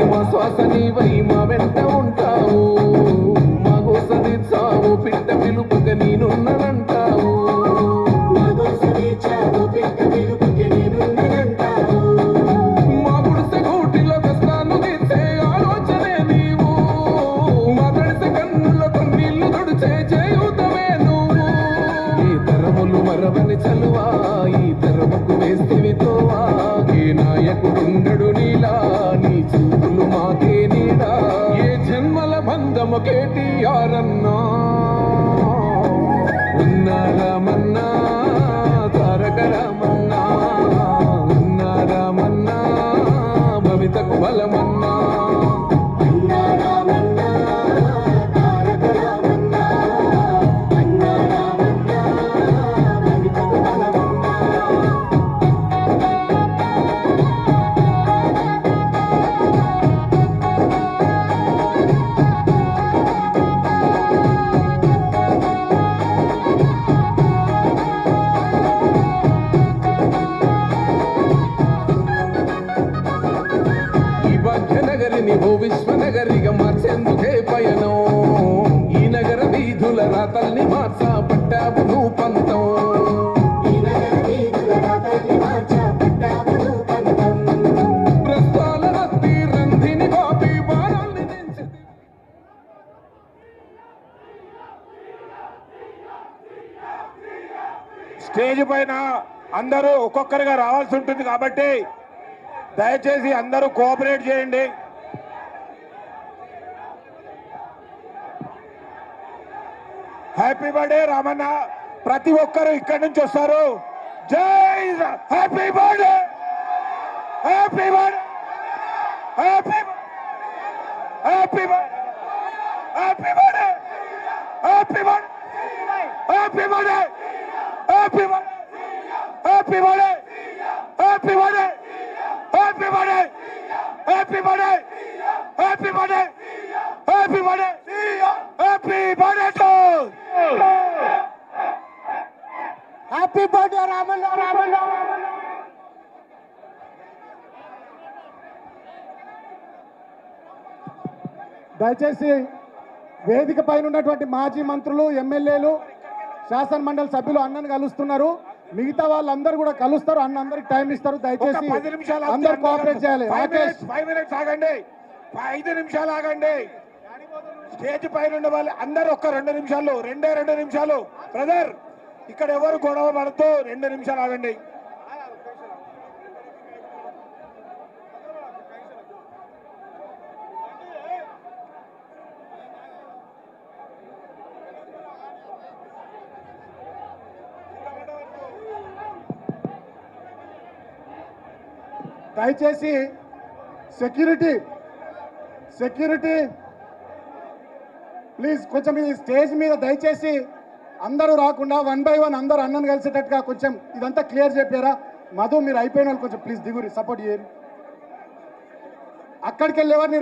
మా శ్వాస నీవై మా వెంట ఉంటావు, మా గోస తీర్చావు, పిట్ట పిలుపుక నేనున్నానంటావు. మా గుడిసె గూటిలో కష్టాలు తీర్చే ఆలోచనే నీవు, మా తడిసె కన్నుల కన్నీళ్లు తుడిచే చేయుతమే నువ్వు. ఈ తరములు మరవని చలువా, ఈ తరముకు వేస్తివి తోవా, ఏ నాయకుడుండడు నీలా, నీ చూపులు మాకే నీడా. ఏ జన్మల బంధము కేటీఆర్ అన్నా, ఉన్నారామన్నా తారక రామన్నా, ఉన్నారామన్నా భవితకు బలమన్నా. భాగ్యనగరిని ఓ విశ్వనగరిగా మార్చేందుకే పయనం, ఈ నగర వీధుల రాతల్ని మార్చా పట్టావు నువ్వు పంతం. ప్రస్తాల రత్తి రంధిని బాపి బాణాల్ని దించి. స్టేజ్ పైన అందరూ ఒక్కొక్కరుగా రావాల్సి ఉంటుంది కాబట్టి దయచేసి అందరూ కోఆపరేట్ చేయండి. Happy birthday Ramanna. ప్రతి ఒక్కరు ఇక్కడి నుంచి వస్తారు. జై happy birthday, happy birthday, happy happy happy birthday, happy birthday, happy birthday, happy birthday, happy birthday, happy birthday, happy birthday, happy birthday, happy birthday, happy birthday, happy birthday to happy birthday Ramanna. Ramanna దయచేసి వేదిక పైన ఉన్నటువంటి మాజీ మంత్రులు, ఎమ్మెల్యేలు, శాసన మండలి సభ్యులు అన్నను కలుస్తున్నారు. మిగతా వాళ్ళందరూ కూడా కలుస్తారు. అన్న అందరికి టైం ఇస్తారు. దయచేసి 10 నిమిషాలు అందరూ కోఆపరేట్ చేయాలి. 5 మినిట్స్ ఆగండి, 5 నిమిషాలు ఆగండి. స్టేజ్ పైన ఉండే వాళ్ళు అందరూ ఒక్క 2 నిమిషాలు, 2 నిమిషాలు. బ్రదర్ ఇక్కడ ఎవరు గొడవ పడుతూ 2 నిమిషాలు ఆగండి. దయచేసి సెక్యూరిటీ ప్లీజ్ కొంచెం ఈ స్టేజ్ మీద దయచేసి అందరూ రాకుండా 1 by 1 అందరూ అన్నను కలిసేటట్టుగా కొంచెం ఇదంతా క్లియర్ చెప్పారా. మధు మీరు అయిపోయిన వాళ్ళు కొంచెం ప్లీజ్ దిగురి, సపోర్ట్ చేయండి. అక్కడికి వెళ్ళేవారు